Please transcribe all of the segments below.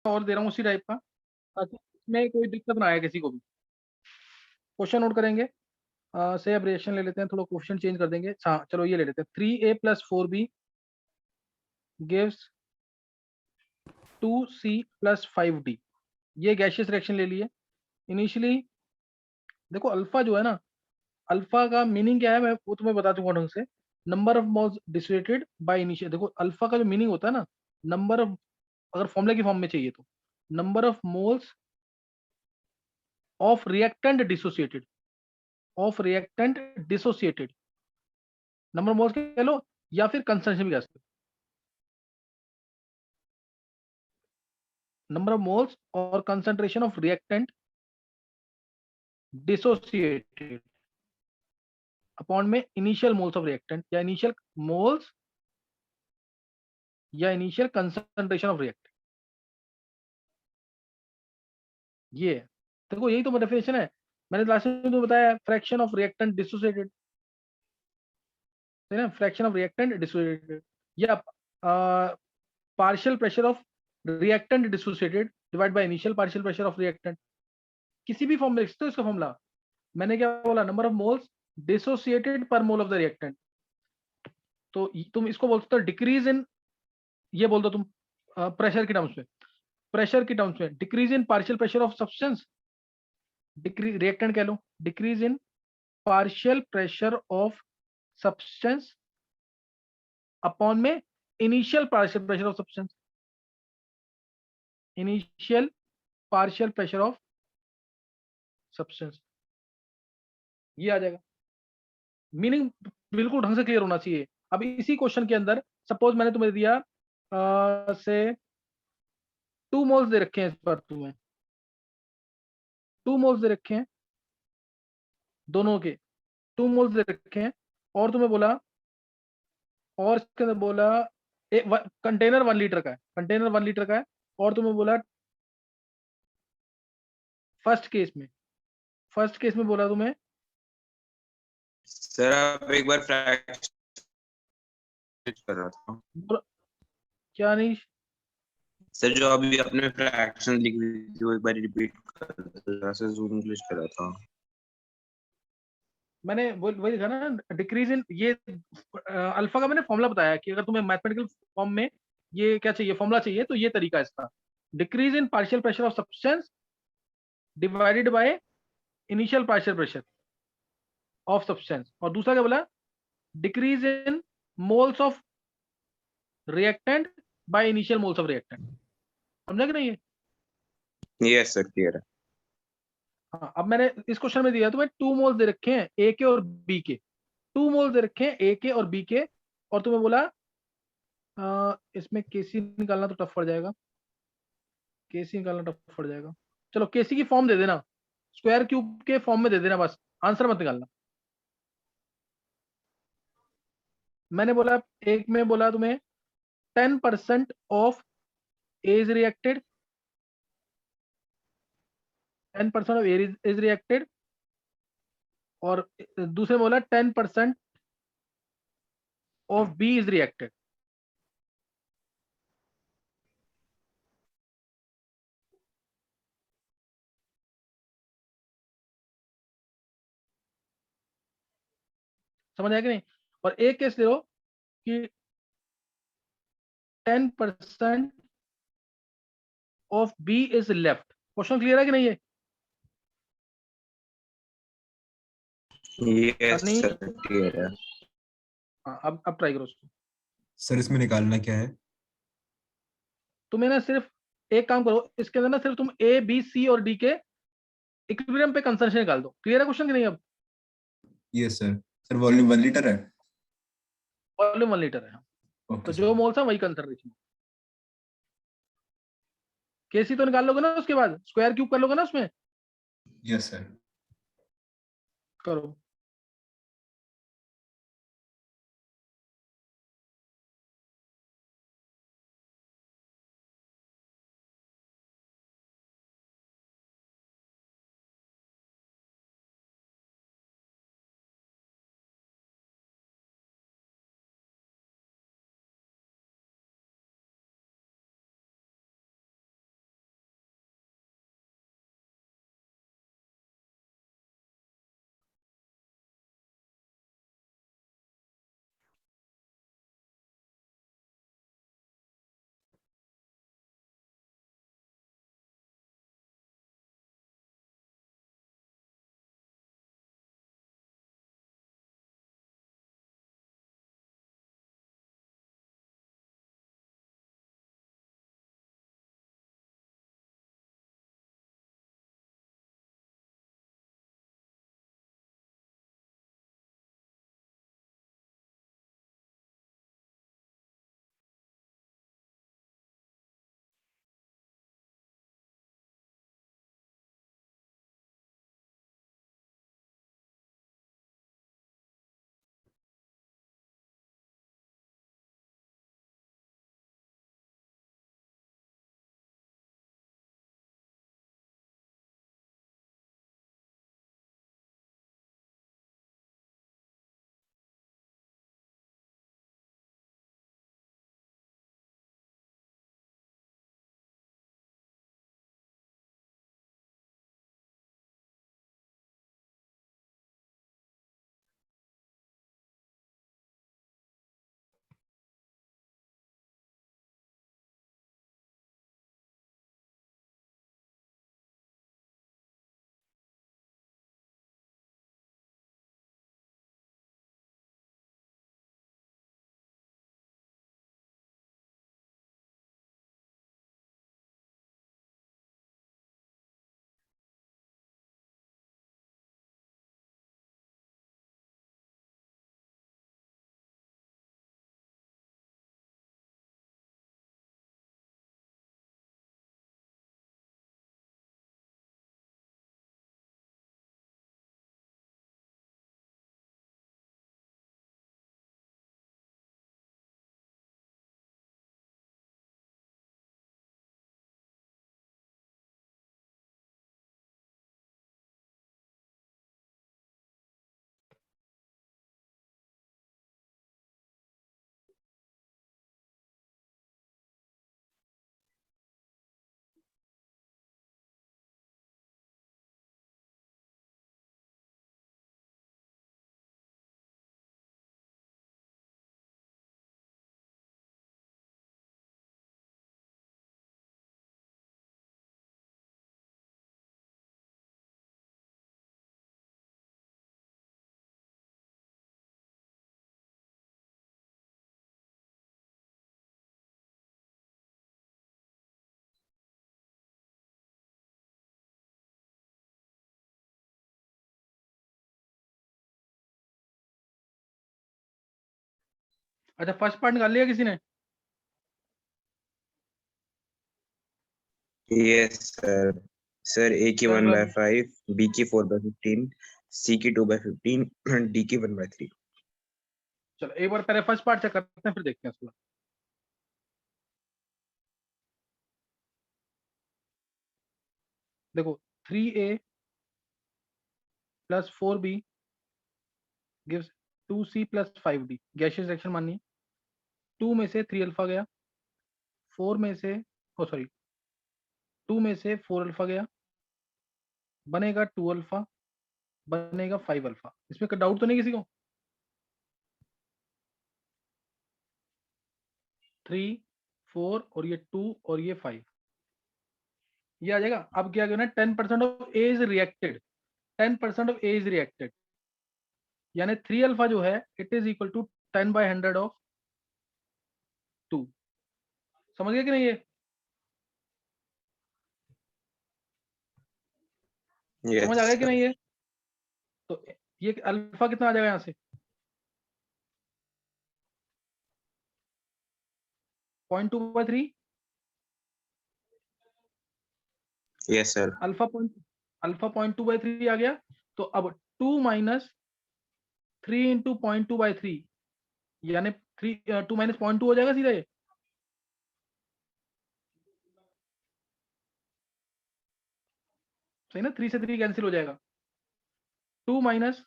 और दे रहा हूँ उसी टाइप का, ताकि इसमें कोई दिक्कत ना आए किसी को भी। क्वेश्चन नोट करेंगे। से अब रिएक्शन ले लेते हैं, थोड़ा क्वेश्चन चेंज कर देंगे। हाँ चलो ये ले लेते हैं, 3A + 4B gives 2C + 5D। ये गैशियस रिएक्शन ले लिए। इनिशियली देखो अल्फा जो है ना, अल्फा का मीनिंग क्या है मैं वो तुम्हें बता दूंगा ढंग से। Number of moles dissociated by initial. देखो अल्फा का जो मीनिंग होता है ना, नंबर ऑफ, अगर फॉर्मूला की फॉर्म में चाहिए तो number of moles of reactant dissociated, of reactant dissociated, number moles कह लो या फिर कंसंट्रेशन भी कह सकते हो। नंबर ऑफ मोल्स और concentration of reactant dissociated upon में इनिशियल मोल्स ऑफ रिएक्टेंट, या इनिशियल मोल्स या इनिशियल कंसंट्रेशन ऑफ रिएक्टेंट। ये है। देखो यही तो डेफिनेशन है, मैंने लास्ट में तुम्हें बताया, फ्रैक्शन ऑफ रिएक्टेंट डिसोसिएटेड, है ना, फ्रैक्शन ऑफ रिएक्टेंट डिसोसिएटेड, या partial pressure of reactant dissociated divide by initial partial pressure of reactant. किसी भी फॉर्म में लिख सकते हो इसका फॉर्मूला। मैंने क्या बोला, नंबर ऑफ मोल्स डिसोसिएटेड पर मोल ऑफ द रिएक्टेंट। तो तुम इसको बोल सकते हो डिक्रीज इन, ये बोल दो तुम प्रेशर की टर्म्स में, प्रेशर की टर्म्स में decrease in partial pressure of substance, decrease reactant कह लो, decrease in partial pressure of substance upon में initial partial pressure of substance, initial partial pressure of substance. ये आ जाएगा। मीनिंग बिल्कुल ढंग से क्लियर होना चाहिए। अब इसी क्वेश्चन के अंदर सपोज मैंने तुम्हें दिया से 2 मोल्स दे रखे हैं, इस पर तुम्हें 2 मोल्स दे रखे हैं, दोनों के 2 मोल्स दे रखे हैं, और तुम्हें बोला, और इसके अंदर बोला कंटेनर 1 लीटर का है, कंटेनर 1 लीटर का है, और तुम्हें बोला फर्स्ट केस में, फर्स्ट केस में बोला तुम्हें, सर आप एक बार फ्रैक्शन कर रहा था क्या नहीं, सर, जो अभी आपने फ्रैक्शन लिख दी थी वो एक बार रिपीट कर दो, से जूम इंग्लिश कर रहा था। मैंने वही लिखा ना, डिक्रीज इन, ये अल्फा का मैंने फॉर्मूला बताया कि अगर तुम्हें मैथमेटिकल फॉर्म में ये क्या चाहिए, फॉर्मूला चाहिए, तो ये तरीका है इसका, decrease in partial pressure of substance divided by initial partial pressure of substance. और दूसरा क्या बोला, decrease in moles of reactant by initial moles of reactant. समझा कि नहीं है? यस सर, क्लियर है। हाँ, अब मैंने इस क्वेश्चन में दिया तुम्हें 2 मोल्स दे रखे हैं ए के और बी के, 2 मोल्स दे रखे हैं ए के और बी के, और तुम्हें बोला इसमें केसी निकालना तो टफ पड़ जाएगा, केसी निकालना टफ पड़ जाएगा। चलो केसी की फॉर्म दे देना, स्क्वायर क्यूब के फॉर्म में दे देना, बस आंसर मत निकालना। मैंने बोला, एक में बोला तुम्हें 10% of A is reacted, 10% of A is reacted, और दूसरे में बोला 10% ऑफ बी इज रिएक्टेड। समझ आया कि नहीं? और एक केस ले लो कि 10% of B is left. Question clear है कि नहीं है? यस अनीश, सर, क्लियर है। हाँ अब ट्राई करो उसको। सर इसमें निकालना क्या है? तुम्हें ना सिर्फ एक काम करो, इसके अंदर ना सिर्फ तुम ए बी सी और डी के इक्विलिब्रियम पे कंसंट्रेशन निकाल दो। क्लियर है क्वेश्चन कि नहीं? अब yes sir. Sir volume 1 litre है। वॉल्यूम 1 लीटर है, ओके तो सर। जो मोल्स है वही कंसंट्रेशन। केसी तो निकाल लोगे ना, उसके बाद स्क्वायर क्यूब कर लोगे ना उसमें। Yes sir. करो। अच्छा फर्स्ट पार्ट निकाल लिया किसी ने? Yes sir. सर ए की 1/5, बी की 4/15, सी की 2/15, डी की 1/3। चलो एक बार पहले फर्स्ट पार्ट चेक करते हैं फिर देखते हैं इसको। देखो 3a plus 4b gives 2c plus 5d, gaseous reaction मानिए। 2 में से 3 अल्फा गया, 4 में से ओ सॉरी 2 में से 4 अल्फा गया, बनेगा 2 अल्फा, बनेगा 5 अल्फा। इसमें कोई डाउट तो नहीं किसी को? 3 4 और ये 2 और ये 5 ये आ जाएगा। अब क्या करना है, 10% of A is reacted, 10% of A is reacted, यानी 3 अल्फा जो है it is equal to 10/100 of 2। समझ गए कि नहीं? ये समझ आ गया यस कि सर। नहीं ये? तो ये अल्फा कितना आ जाएगा यहाँ से? 0.2/3। Yes sir. अल्फा 0.2/3 आ गया। तो अब 2 माइनस 3 इंटू 0.2/3 यानी 2 माइनस 0.2 हो जाएगा सीधा ये। सही ना, 3 से 3 कैंसिल हो जाएगा। 2 माइनस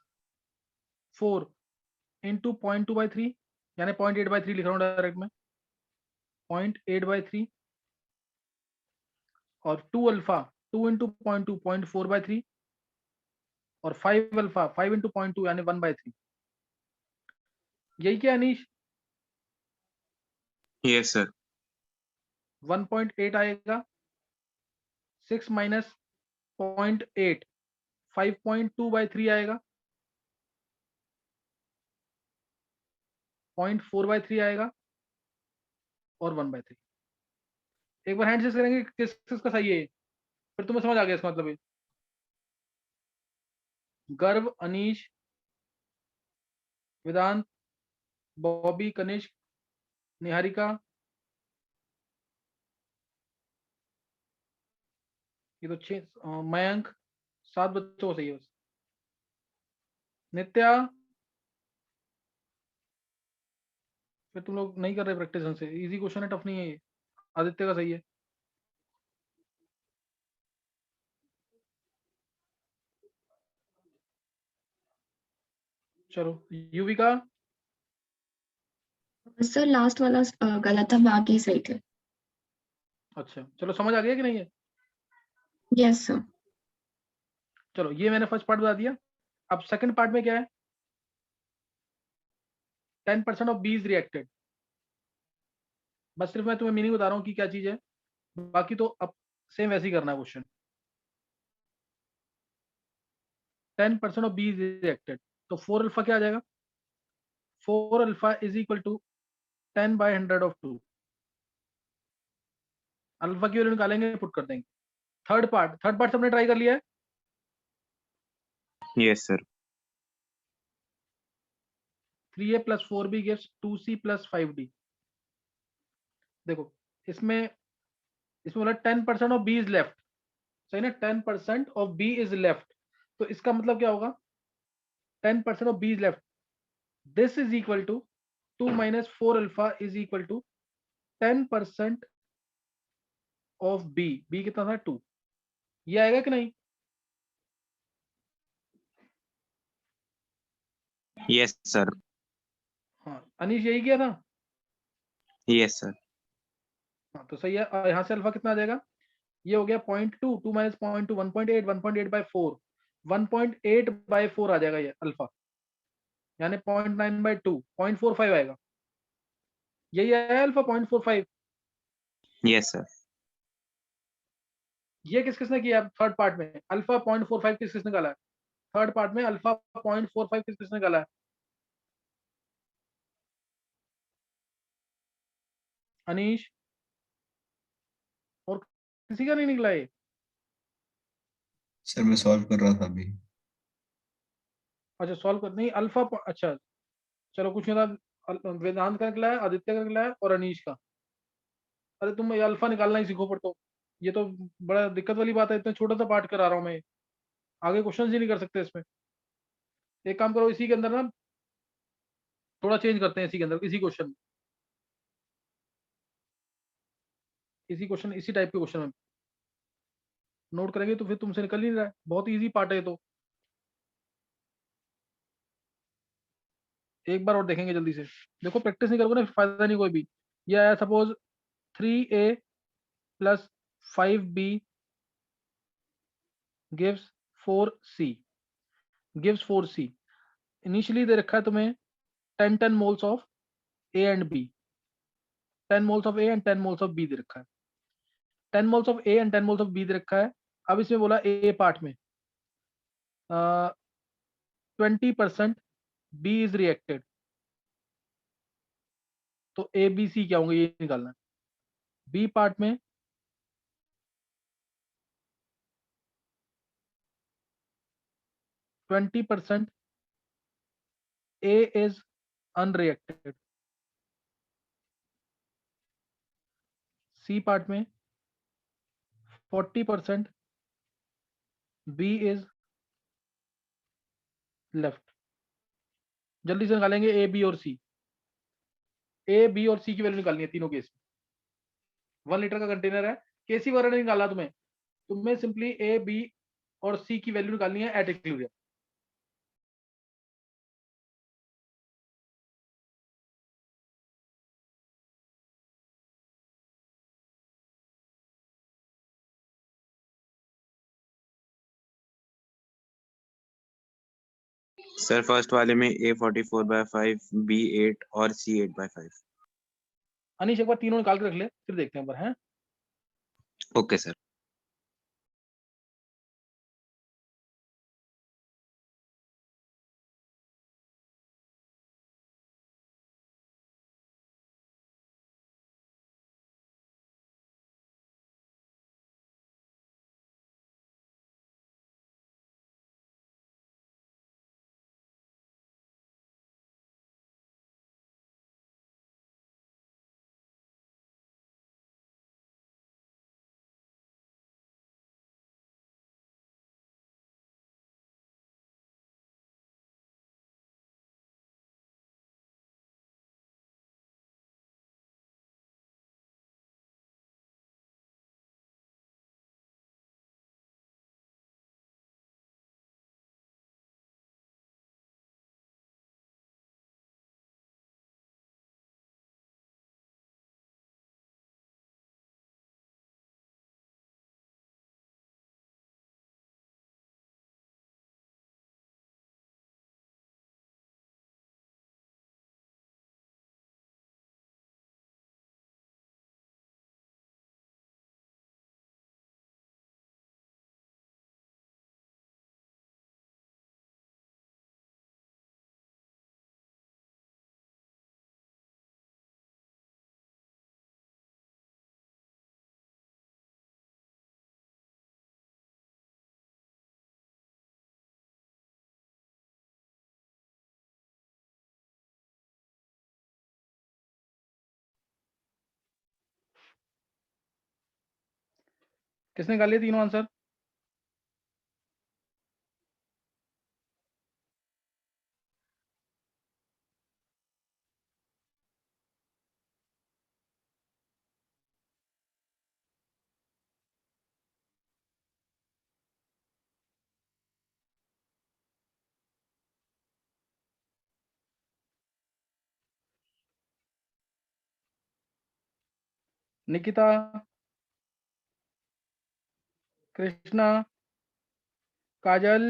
4 इंटू 0.2/3 यानी 0.8/3 लिख रहा हूँ डायरेक्ट में, 0.8/3 और 2 अल्फा 2 इंटू 0.2 0.4/3 और 5 अल्फा 5 इंटू 0.2 यानी 1/3। यही क्या अनीश? Yes sir. 1.8 आएगा, 6 माइनस 0.8 5.2/3 आएगा, 0.4/3 आएगा और 1/3। एक बार हैंड से करेंगे किस किस का सही है ये, फिर तुम्हें समझ आ गया इसका मतलब है। गर्व, अनीश, वेदांत, बॉबी, कनिष्क, निहारिका, ये तो 6, मयंक, 7 बच्चों को सही है बस। नित्या, फिर तुम लोग नहीं कर रहे प्रैक्टिस ढंग से, इजी क्वेश्चन है, टफ नहीं है ये। आदित्य का सही है। चलो युविका, सर लास्ट वाला गलत था, बाकी सही थे। अच्छा चलो समझ आ गया कि नहीं है? Yes sir. चलो ये मैंने फर्स्ट पार्ट बता दिया। अब सेकंड पार्ट में क्या है? 10% ऑफ बी इज रिएक्टेड। बस सिर्फ मैं तुम्हें मीनिंग बता रहा हूँ कि क्या चीज है, बाकी तो अब सेम वैसे ही करना है question. 10% of B is reacted, तो 4 अल्फा क्या आ जाएगा? 4 alpha is equal to 10/100 of 2। Alpha की वैल्यू निकालेंगे, पुट कर देंगे। थर्ड पार्ट सबने ट्राई कर लिया है? Yes sir. 3a plus 4b gives 2c plus 5d। देखो इसमें इसमें बोला 10% ऑफ बी इज लेफ्ट, सही ना, 10% ऑफ बी इज लेफ्ट, तो इसका मतलब क्या होगा? 10% of B is left, this is equal to 2 minus 4 alpha is equal to 10% of B. B कितना था? 2। ये आएगा कि नहीं? Yes sir. हाँ अनीश यही किया था। Yes sir. हाँ तो सही है। यहाँ से अल्फा कितना आ जाएगा? ये हो गया 0.2, 2 माइनस 0.2 1.8, 1.8/4, 1.8/4 आ जाएगा ये अल्फा, यानी 0.9/2 0.45 आएगा। यही आया अल्फा 0.45। Yes sir. ये किस किसने किया थर्ड पार्ट में? अल्फा 0.45 किस किसने निकाला है? थर्ड पार्ट में अल्फा 0.45 किस किसने निकाला है? अनीश, और किसी का नहीं निकला ये? सर मैं सॉल्व कर रहा था अभी। अच्छा सॉल्व कर, नहीं अल्फा अच्छा चलो कुछ नहीं था, वेदांत का निकला है, आदित्य का निकला है और अनीश का। अरे तुम ये अल्फा निकालना ही सीखो, पर तो ये तो बड़ा दिक्कत वाली बात है, इतना छोटा सा पार्ट करा रहा हूँ मैं, आगे क्वेश्चन ही नहीं कर सकते इसमें। एक काम करो, इसी के अंदर ना थोड़ा चेंज करते हैं, इसी के अंदर, इसी क्वेश्चन, इसी क्वेश्चन, इसी टाइप के क्वेश्चन में नोट करेंगे तो फिर तुमसे निकल नहीं रहा है, बहुत इजी पार्ट है ये तो। एक बार और देखेंगे जल्दी से, देखो प्रैक्टिस नहीं करोगे ना फिर फायदा नहीं कोई भी। ये आया suppose 3a plus 5b gives 4c, gives 4c। Initially दे रखा है तुम्हें 10 moles of a and b, 10 moles of a and 10 moles of b दे रखा है, 10 moles of a and 10 moles of b दे रखा है। अब इसमें बोला a पार्ट में 20% b इज रिएक्टेड, तो a b c क्या होंगे ये निकालना है। b पार्ट में 20% a is unreacted, c part में 40% b is left। जल्दी से निकालेंगे a b और c, a b और c की वैल्यू निकालनी है तीनों केस में। 1 लीटर का कंटेनर है, केसी वगैरह नहीं निकाला तुम्हें, तुम्हें सिंपली a b और c की वैल्यू निकालनी है एट इक्विलिब्रियम। सर फर्स्ट वाले में A 44/5, B 8 और C 8/5। अनीश एक बार तीनों निकाल के रख ले, फिर देखते हैं पर हैं। Okay sir. किसने निकाल लिए तीनों आंसर? निकिता, कृष्णा, काजल,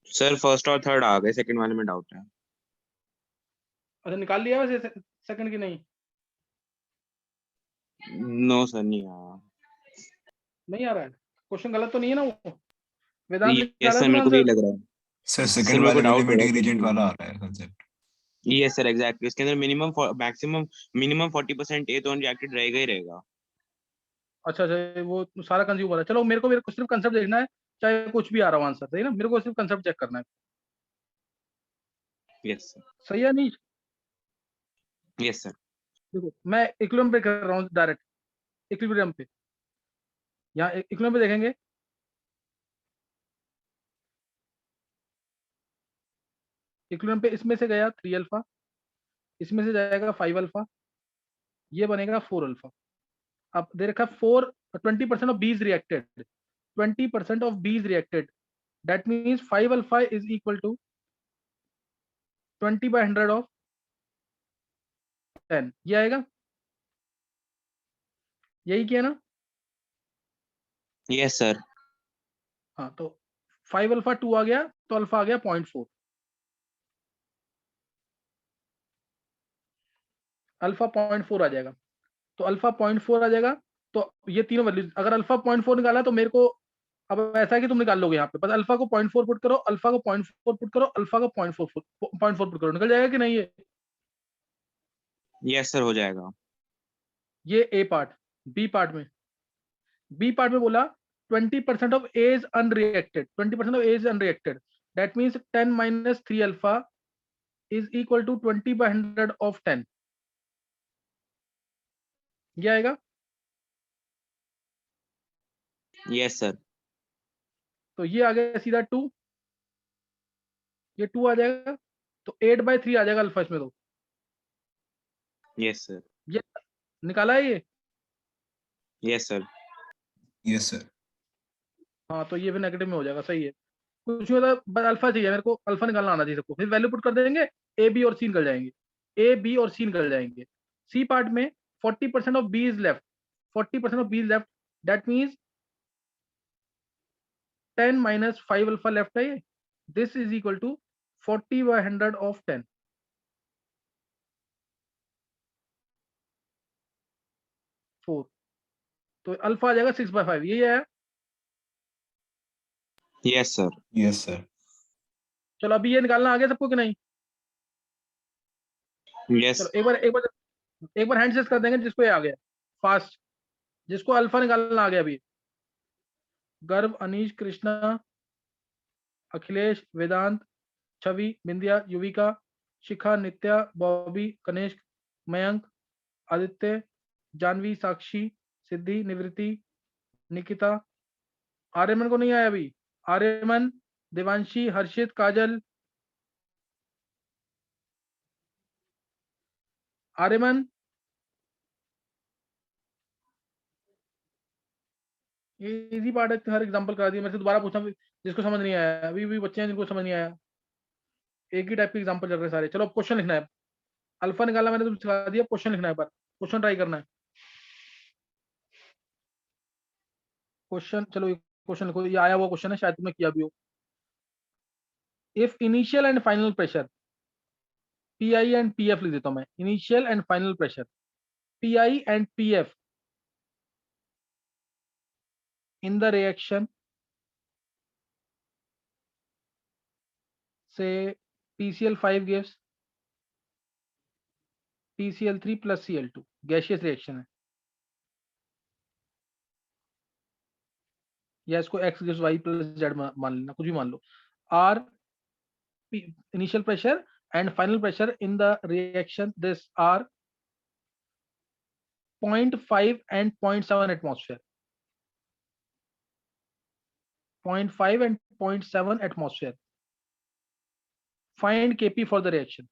सर फर्स्ट और थर्ड आ गए, सेकंड वाले में डाउट है। अच्छा निकाल लिया वैसे सेकंड की? नहीं नो सर नहीं आया। नहीं आ रहा है, क्वेश्चन गलत तो नहीं है ना वो? वेदांत यस निकाला सर, तुमने मेरे को भी आंसर? लग रहा है। सर सर सेकंड मेरे को वाले में डाउट हो रहा लिमिटिंग है। रीजेंट वाला आ रहा है कांसेप्ट। यस सर एग्जैक्टली, इसके अंदर मिनिमम 40% ए तो अनरिएक्टेड रहेगा ही रहेगा। अच्छा अच्छा, वो सारा कंज्यूम हो रहा है। चलो मेरे को सिर्फ कंसेप्ट देखना है, चाहे कुछ भी आ रहा हो आंसर, सही ना? मेरे को सिर्फ कंसेप्ट चेक करना है। Yes, sir. सही है नहीं? Yes, sir. देखो मैं इक्विलिब्रियम पे कर रहा हूँ डायरेक्ट, इक्विलिब्रियम पे। यहाँ इक्विलिब्रियम पे देखेंगे, इक्विलिब्रियम पे इसमें से गया 3 अल्फा, इसमें से जाएगा 5 अल्फा, ये बनेगा 4 अल्फा। अब दे रखा 4, 20% of B is reacted, 20% of B is reacted, that means 5 alpha is equal to 20/100 of 10, ये आएगा, यही किया ना? Yes, sir. हाँ, तो 5 अल्फा 2 आ गया, तो अल्फा आ गया 0.4, अल्फा 0.4 आ जाएगा। तो अल्फा 0.4 आ जाएगा। तो ये तीनों वैल्यूज, अगर अल्फा 0.4 निकाला तो मेरे को, अब ऐसा है कि तुम निकाल लोगे यहाँ पे, बस अल्फा को 0.4 पुट करो, अल्फा को 0.4 पुट करो, अल्फा को 0.4 पुट करो, निकल जाएगा कि नहीं ये? Yes, sir. हो जाएगा. ये ए पार्ट। बी पार्ट में बोला 20% of A is unreacted, 20% of A is unreacted, that means 10 minus 3 alpha is equal to 20/100 of 10, ये आएगा। Yes, sir. तो ये आ गया सीधा 2, ये 2 आ जाएगा, तो 8/3 आ जाएगा अल्फा इसमें। तो Yes, sir. ये निकाला है ये। Yes, sir. Yes, sir. हाँ, तो ये भी नेगेटिव में हो जाएगा, सही है। कुछ नहीं होता, बस अल्फा चाहिए मेरे को, अल्फा निकालना आना चाहिए सबको, फिर वैल्यू पुट कर देंगे, ए बी और सी निकल जाएंगे, ए बी और सी निकल जाएंगे। सी पार्ट में 40% of B is left, 40% of B is left, that means 10 minus 5 alpha left है ये, this is equal to 40/100 of 10, 4। तो अल्फा आ जाएगा 6/5, यही है। Yes, sir. Yes, sir. चलो अभी ये निकालना आ गया सबको कि नहीं? Yes. चलो एक बार हैंड सेट कर देंगे जिसको ये आ गया फास्ट, जिसको अल्फा निकालना आ गया अभी। गर्भ, अनीश, कृष्णा, अखिलेश, वेदांत, छवि, बिंदिया, युविका, शिखा, नित्या, बॉबी, कनिष्क, मयंक, आदित्य, जानवी, साक्षी, सिद्धि, निवृत्ति, निकिता। आर्यमन को नहीं आया अभी। आर्यमन, देवांशी, हर्षित, काजल, आर्यमन, ये इजी पार्ट है, हर एग्जांपल करा दिया। मेरे से दोबारा पूछना जिसको समझ नहीं आया, अभी भी बच्चे हैं जिनको समझ नहीं आया, एक ही टाइप के एग्जांपल चल रहे हैं सारे। चलो अब क्वेश्चन लिखना है, अल्फा निकाला मैंने, तुम सिखा दिया, क्वेश्चन लिखना है, एक बार क्वेश्चन ट्राई करना है। क्वेश्चन, चलो क्वेश्चन लिखो, ये आया हुआ क्वेश्चन है, शायद तुमने किया भी हो। If initial and final pressure, pi and PF लिख देता हूं मैं, initial and final pressure, pi and PF in the reaction, say PCl5 gives PCl3 plus Cl2, gaseous reaction है, या इसको X gives Y plus Z मान लेना, कुछ भी मान लो। R initial pressure and final pressure in the reaction, this are 0.5 and 0.7 atmosphere, 0.5 and 0.7 atmosphere. Find Kp for the reaction,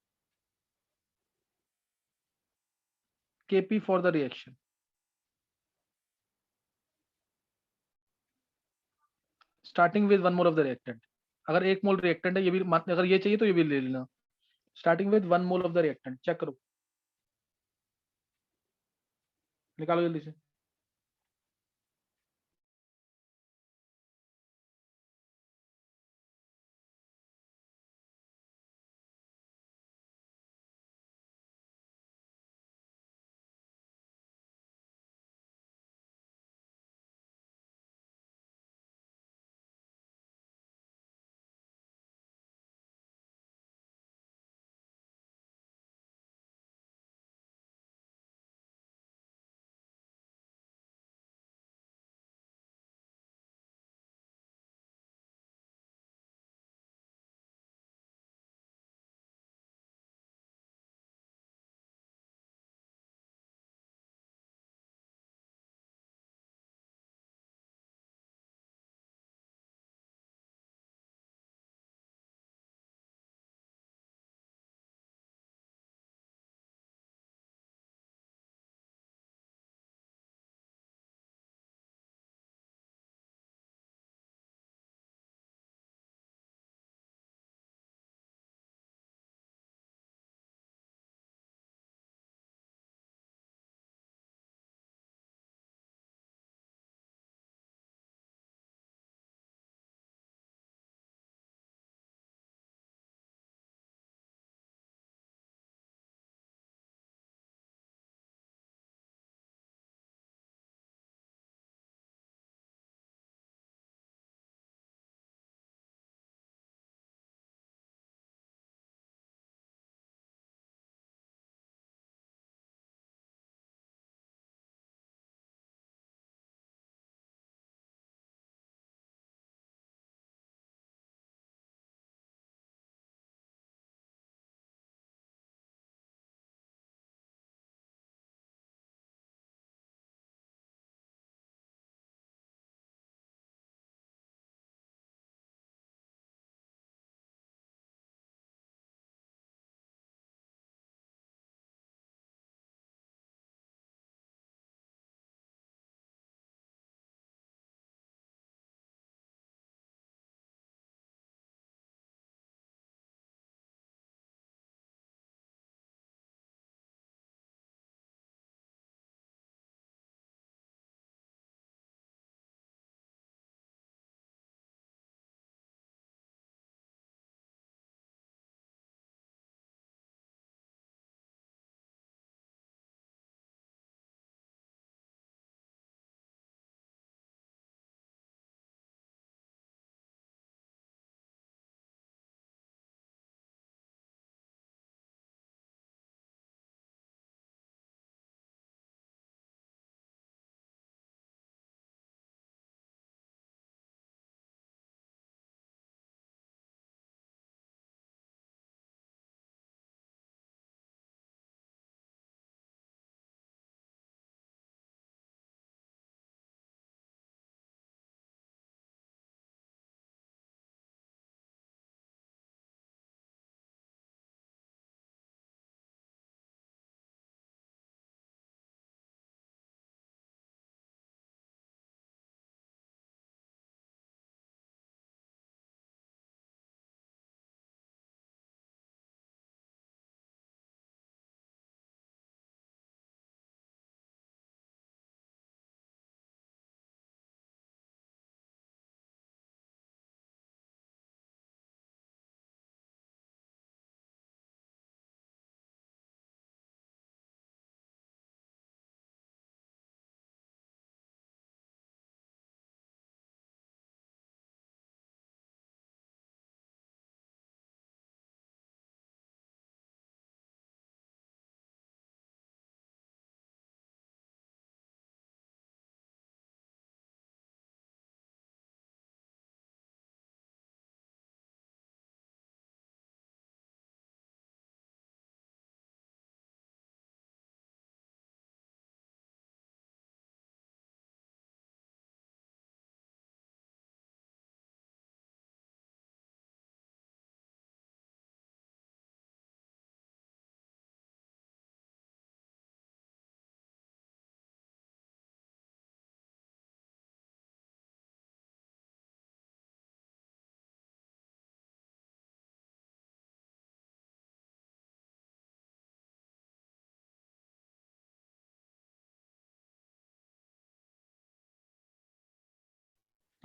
Kp for the reaction. Starting with 1 mole of the reactant, अगर 1 मोल reactant है, ये भी अगर ये चाहिए तो ये भी ले लेना। Starting with 1 mole of the reactant, check करो, निकालो जल्दी से।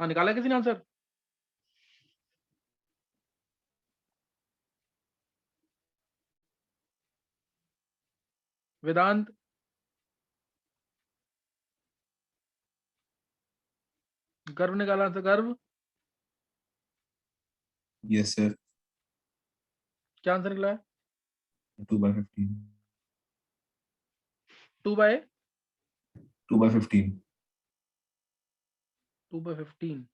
हाँ, निकाला किसी ने आंसर? वेदांत, गर्व निकाला आंसर? गर्व, Yes, sir. क्या आंसर निकला है? 2/15. 2/15। 2/15. 2/15।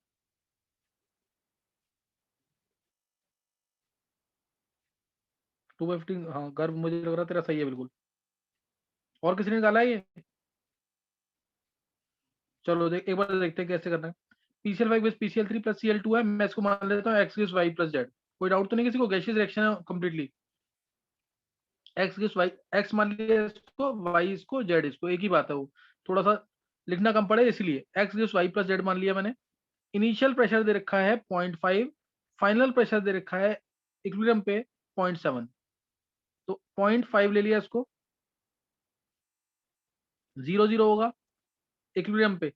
Two by 15। हाँ गर्व, मुझे लग रहा है तेरा सही है बिल्कुल। और किसी ने निकाला है ये? चलो देख, एक बार देखते हैं कैसे करना है। PCl5 with PCl3 plus Cl2 है, मैं इसको मान लेता हूँ x gives y plus z। कोई डाउट तो नहीं किसी को? गैसियस रिएक्शन है completely. x gives y, x मान लिया इसको, y इसको, z इसको, एक ही बात है वो, थोड़ा सा लिखना कम पड़े इसलिए। x gives y plus z मान लिया मैंने। इनिशियल प्रेशर दे रखा है 0.5, फाइनल प्रेशर दे रखा है इक्विलिब्रियम पे 0.7, तो 0.5 ले लिया इसको। 0 होगा इक्विलिब्रियम पे,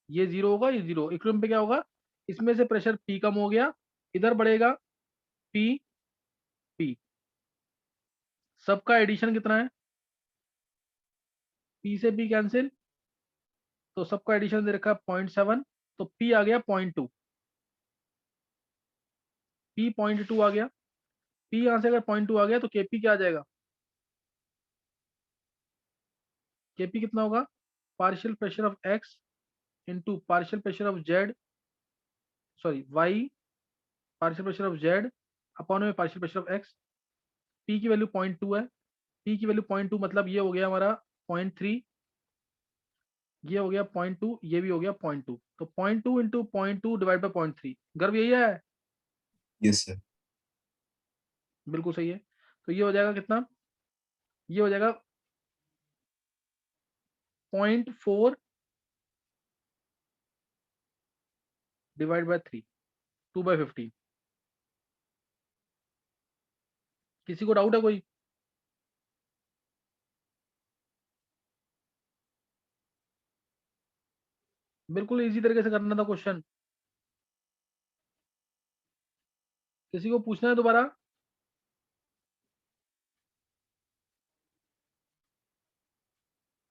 ये 0 होगा, ये 0। इक्विलिब्रियम पे क्या होगा? इसमें से प्रेशर P कम हो गया, इधर बढ़ेगा P, P। सबका एडिशन कितना है? P से P कैंसिल, तो सबका एडिशन दे रखा है 0.7, तो P आ गया 0.2। P 0.2 आ गया। P यहां से अगर 0.2 आ गया तो Kp क्या आ जाएगा? Kp कितना होगा? Partial pressure of x into partial pressure of z, sorry y, partial pressure of z upon में partial pressure of x। P की वैल्यू 0.2 है। P की वैल्यू 0.2 मतलब ये हो गया हमारा 0.3, ये हो गया 0.2, ये भी हो गया 0.2, तो 0.2 इंटू 0.2 डिवाइड बाई 0.3। गर्व यही है? Yes, sir. बिल्कुल सही है। तो ये हो जाएगा कितना? ये हो जाएगा 0.4 डिवाइड बाय 3, 2/15। किसी को डाउट है कोई? बिल्कुल इजी तरीके से करना था क्वेश्चन। किसी को पूछना है दोबारा?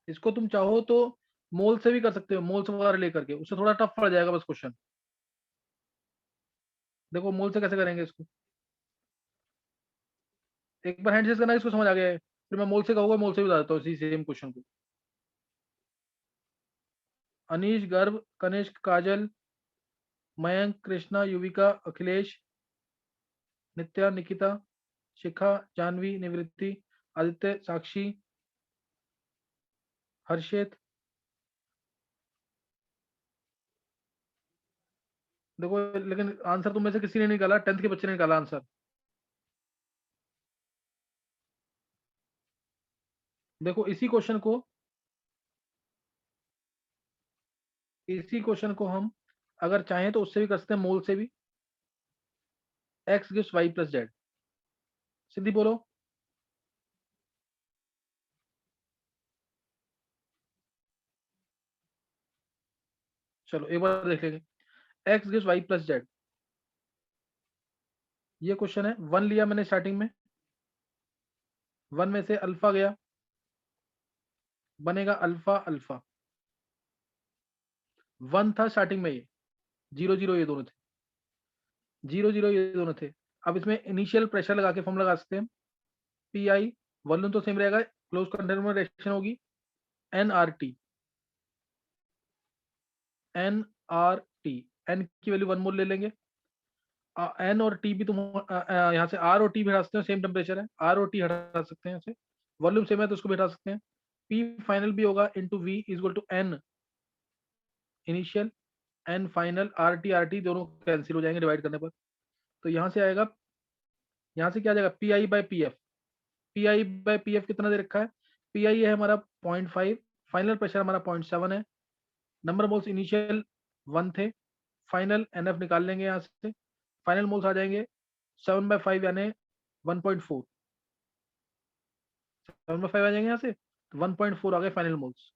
इसको तुम चाहो तो मोल से भी कर सकते हो, मोल से वगैरह लेकर के, उससे थोड़ा टफ पड़ जाएगा बस क्वेश्चन। देखो मोल से कैसे करेंगे इसको, एक बार हैंड से करना, इसको समझ आ गया है, फिर मैं मोल से कहूंगा, मोल से भी बता देता हूँ इसी सेम क्वेश्चन को। अनीश, गर्भ, कनिष्क, काजल, मयंक, कृष्णा, युविका, अखिलेश, नित्या, निकिता, शिखा, जानवी, निवृत्ति, आदित्य, साक्षी, हर्षित। देखो लेकिन आंसर तुम में से किसी ने नहीं निकाला, 10th के बच्चे ने निकाला आंसर। देखो इसी क्वेश्चन को हम अगर चाहें तो उससे भी कर सकते हैं, मोल से भी। x gives y plus z। सिद्धि बोलो। चलो एक बार देख लेंगे। x gives y plus z, ये क्वेश्चन है। 1 लिया मैंने स्टार्टिंग में, 1 में से अल्फा गया, बनेगा अल्फा अल्फा। 1 था स्टार्टिंग में, ये 0 0 ये दोनों थे, 0 0 ये दोनों थे। अब इसमें इनिशियल प्रेशर लगा के फॉर्म लगा सकते हैं। पी आई, वॉल्यूम तो सेम रहेगा, क्लोज कंटेनर में रिएक्शन होगी। N R T, N R T, N की वैल्यू 1 मोल ले लेंगे। एन और टी भी तुम यहाँ से आर और टी भी हटा सकते हो, सेम टेम्परेचर है, आर और टी हटा सकते हैं, ऐसे वॉल्यूम सेम है तो उसको भी हटा सकते हैं। पी फाइनल भी होगा into V is equal to N initial, N final, R T दोनों कैंसिल हो जाएंगे डिवाइड करने पर। तो यहाँ से आएगा, यहाँ से क्या आ जाएगा? P I by P F. P I by P F कितना दे रखा है? पी आई है हमारा 0.5, फाइनल प्रेशर हमारा 0.7 है, नंबर मोल्स इनिशियल 1 थे, फाइनल एन एफ निकाल लेंगे यहाँ से, फाइनल मोल्स आ जाएंगे 7/5 यानी 1.4, 7/5 आ जाएंगे यहाँ से, 1.4 आ गए फाइनल मोल्स।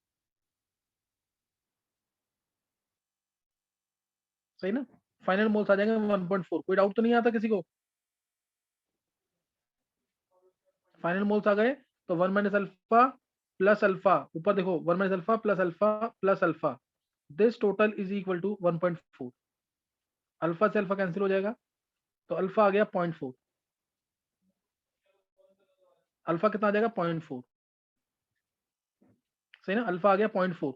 सही ना, फाइनल मोल्स आ जाएंगे 1.4। कोई डाउट तो नहीं आता किसी को? फाइनल मोल्स आ गए तो 1 माइनस अल्फा प्लस अल्फा, ऊपर देखो 1 minus alpha plus alpha, this total is equal to 1.4। Alpha से अल्फा कैंसिल हो जाएगा तो अल्फा आ गया 0.4। अल्फा कितना आ जाएगा? 0.4। सही ना, अल्फा आ गया 0.4।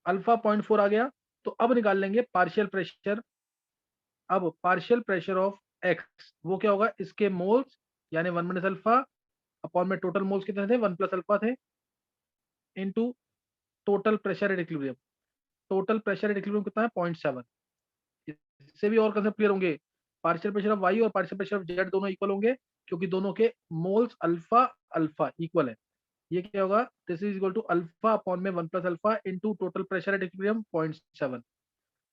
अल्फा 0.4 आ गया तो अब निकाल लेंगे पार्शियल प्रेशर। अब पार्शियल प्रेशर ऑफ एक्स वो क्या होगा? इसके मोल्स यानी 1 माइनस अल्फा अपॉन में टोटल मोल्स कितने थे? 1 प्लस अल्फा थे, into total pressure at equilibrium. Total pressure at equilibrium कितना है? 0.7। इससे भी और कंसेप्ट क्लियर होंगे। पार्शियल प्रेशर ऑफ वाई और पार्शियल प्रेशर ऑफ जेड दोनों इक्वल होंगे क्योंकि दोनों के मोल्स अल्फा अल्फा इक्वल है। ये क्या होगा? This is equal to alpha upon में 1 plus alpha into total pressure at equilibrium 0.7।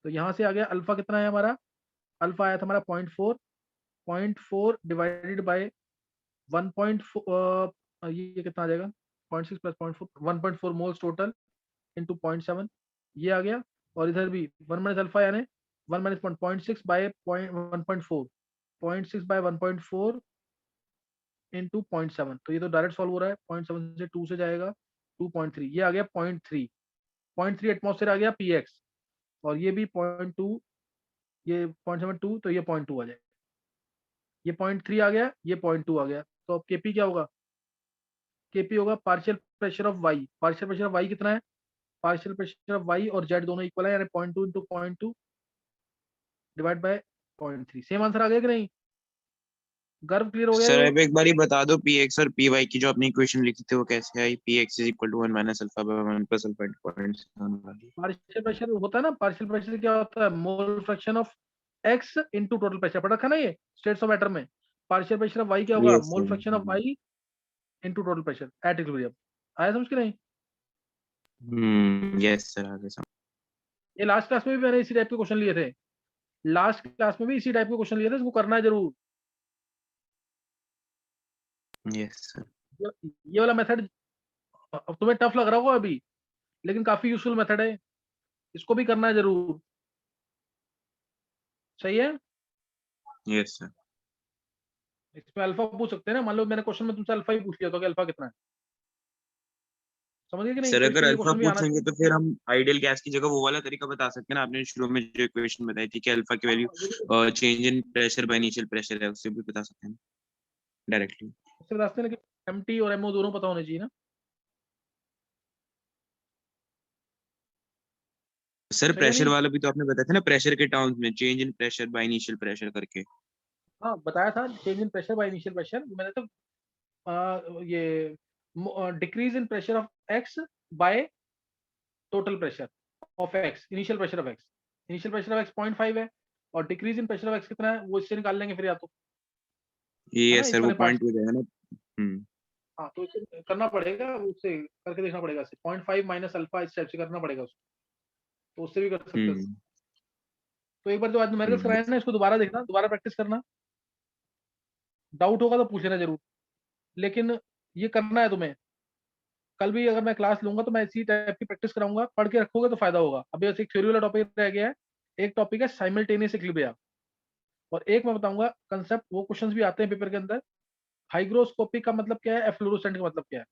तो यहां से आ गया अल्फा कितना है हमारा? अल्फा आया था हमारा 0.4। 0.4 डिवाइडेड बाय 1.4, ये कितना आ जाएगा? 0.6 प्लस 0.4, 1.4 मोल्स टोटल इंटू 0.7, ये आ गया। और इधर भी 1 माइनस अल्फा यानी 1 माइनस 0.6 बाय 1.4, 0.6 बाय 1.4 इंटू 0.7। तो ये तो डायरेक्ट सॉल्व हो रहा है। 0.7 से 2 से जाएगा 2.3, ये आ गया 0.3। 0.3 एटमॉस्फेयर आ गया px, और ये भी 0.2, ये 0.72, तो ये 0.2 आ जाएगा। ये 0.3 आ गया, ये 0.2 आ गया। तो अब केपी क्या होगा? केपी होगा partial pressure of Y. Partial pressure of Y कितना है? पार्शियल प्रेशर ऑफ वाई और जेड दोनों इक्वल है यानी 0.2 into 0.2 divide by 0.3। Same answer आ गया कि नहीं? गर्व क्लियर हो गया? सर ये अब एक बार ही बता दो पी एक्स और पी वाई की जो अपनी इक्वेशन लिखी थी वो कैसे आई? P X is equal to 1 minus alpha by 1 plus alpha into 0.7 वाली। पार्शियल प्रेशर होता है ना, पार्शियल प्रेशर क्या होता है? Mole fraction of X into total pressure. पढ़ रखा ना ये स्टेट्स ऑफ एटम में। पार्शियल प्रेशर ऑफ वाई क्या होगा? Yes mole sir. Fraction of Y into total pressure at equilibrium. आया समझ के नहीं? यस सर आगे समझ। ये लास्ट क्लास में भी मैंने इसी टाइप के क्वेश्चन लिए थे। लास्ट क्लास में भी इसी टाइप के क्वेश्चन लिए थे, इसको करना है जरूर। Yes sir. ये वाला मेथड अब तुम्हें टफ लग रहा होगा अभी, लेकिन काफी यूजफुल मेथड है, इसको भी करना है जरूर। सही है? Yes sir. इसमें अल्फा पूछ सकते हैं ना, मान लो मैंने क्वेश्चन में तुमसे अल्फा ही पूछ लिया तो कि अल्फा कितना है। समझ गए कि नहीं? सर तो अगर इसमें ये अल्फा क्वेश्चन भी आना पूछेंगे चाहिए। तो फिर हम आइडियल गैस की जगह वो वाला तरीका बता सकते हैं ना, आपने शुरू में जो इक्वेशन बताई थी कि अल्फा की value change in pressure by initial pressure है, उससे भी बता सकते हैं डायरेक्टली। इससे बता सकते हैं, लेकिन एमटी और एमओ दोनों पता होने चाहिए ना। सर सही है प्रेशर नहीं? वाला भी तो आपने बताया था ना, प्रेशर के टर्म्स में change in pressure by initial pressure करके। हाँ बताया था, change in pressure by initial pressure. मैंने तो ये decrease in pressure of x by total pressure of x, initial pressure of x. Initial pressure of x 0.5 है और decrease in pressure of x कितना है वो इससे निकाल लेंगे फिर, या तो है ये ना इस सर वो वाले पार्ट पॉइंट से। हो जाएगा ना। हाँ तो इसे करना पड़ेगा, उससे करके देखना पड़ेगा। 0.5 माइनस अल्फा इस टाइप से करना पड़ेगा उसको, तो उससे भी कर सकते हैं। हम्म तो एक बार जो आज न्यूमेरिकल्स कराए yes, ना, इसको दोबारा देखना, दोबारा प्रैक्टिस करना। डाउट होगा तो पूछ लेना जरूर, लेकिन ये करना है तुम्हें। कल भी अगर मैं क्लास लूंगा तो मैं इसी टाइप की प्रैक्टिस कराऊंगा, पढ़ के रखोगे तो फायदा होगा। अभी ऐसे एक थ्योरी वाला टॉपिक रह गया है, एक टॉपिक है साइमल्टेनियस इक्विलिब्रियम, और एक मैं बताऊंगा कंसेप्ट, वो क्वेश्चंस भी आते हैं पेपर के अंदर। हाइग्रोस्कोपिक का मतलब क्या है, एफ्लोरोसेंट का मतलब क्या है।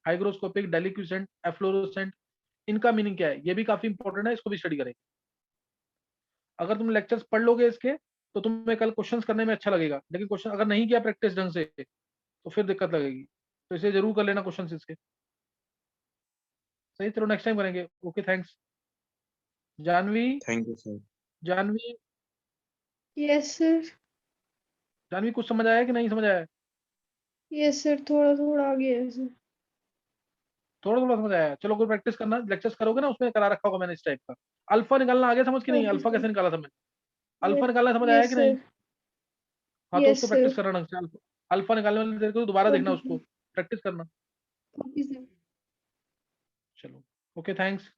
हाइग्रोस्कोपिक, डेलिक्विसेंट, एफ्लोरोसेंट, इनका मीनिंग क्या है, ये भी काफी इंपॉर्टेंट है, इसको भी स्टडी करेंगे। अगर तुम लेक्चर्स पढ़ लोगे इसके तो तुम्हें कल क्वेश्चंस करने में अच्छा लगेगा, लेकिन क्वेश्चन अगर नहीं किया प्रैक्टिस ढंग से तो फिर दिक्कत लगेगी। तो इसे जरूर कर लेना क्वेश्चंस इसके। सही, चलो नेक्स्ट टाइम करेंगे। Okay thanks. Janvi, thank you sir. Janvi, yes sir. Janvi कुछ समझ आया कि नहीं समझ आया? यस सर, थोड़ा थोड़ा आ गया है सर। थोड़ा थोड़ा समझ आया, चलो कोई प्रैक्टिस करना, लेक्चर्स करोगे ना उसमें करा रखा होगा मैंने इस टाइप का। अल्फा निकालना आ गया समझ कि नहीं? Okay alpha sir. कैसे निकाला था मैंने? अल्फा निकालना समझ आया यस कि नहीं? सर। हाँ तो उसको यस प्रैक्टिस सर। करना ढंग से। अल्फा निकालने वाले तेरे को दोबारा देखना, ओके उसको सर। प्रैक्टिस करना। Okay sir. चलो ओके थैंक्स।